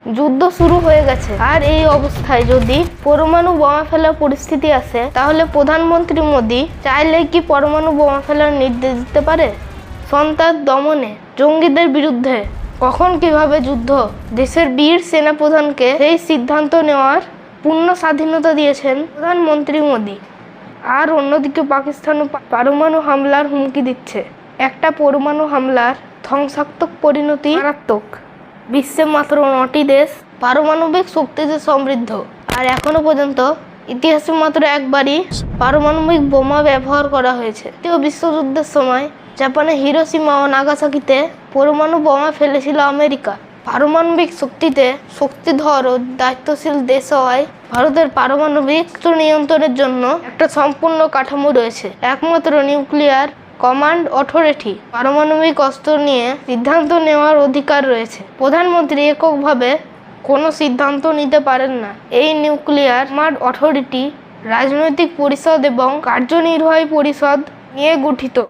যুদ্ধ শুরু হয়ে গেছে, আর এই অবস্থায় যদি পরমাণু বোমা ফেলার পরিস্থিতি আসে, তাহলে প্রধানমন্ত্রী মোদী চাইলে কি পরমাণু বোমা ফেলার নির্দেশ দিতে পারে? সন্ত্রাস দমনে জঙ্গিদের বিরুদ্ধে কখন কিভাবে যুদ্ধ? দেশের বীর সেনাপ্রধানকে সেই সিদ্ধান্ত নেওয়ার পূর্ণ স্বাধীনতা দিয়েছেন প্রধানমন্ত্রী মোদী। আর অন্যদিকে পাকিস্তান পারমাণু হামলার হুমকি দিচ্ছে। একটা পরমাণু হামলার ধ্বংসাত্মক পরিণতি মারাত্মক। বিশ্বে মাত্র 9টি দেশ পারমাণবিক শক্তিতে সমৃদ্ধ, আর এখনো পর্যন্ত ইতিহাসে মাত্র একবারই পারমাণবিক বোমা ব্যবহার করা হয়েছে। দ্বিতীয় বিশ্বযুদ্ধের সময় জাপানের হিরোশিমা ও নাগাসাকিতে পরমাণু বোমা ফেলেছিল আমেরিকা। পারমাণবিক শক্তিতে শক্তিধর ও দায়িত্বশীল দেশ হওয়ায় ভারতের পারমাণবিক নিয়ন্ত্রণের জন্য একটা সম্পূর্ণ কাঠামো রয়েছে। একমাত্র নিউক্লিয়ার কমান্ড অথরিটি পারমাণবিক অস্ত্র নিয়ে সিদ্ধান্ত নেওয়ার অধিকার রয়েছে। প্রধানমন্ত্রী এককভাবে কোনো সিদ্ধান্ত নিতে পারেন না। এই নিউক্লিয়ার কমান্ড অথরিটি রাজনৈতিক পরিষদ এবং কার্যনির্বাহী পরিষদ নিয়ে গঠিত।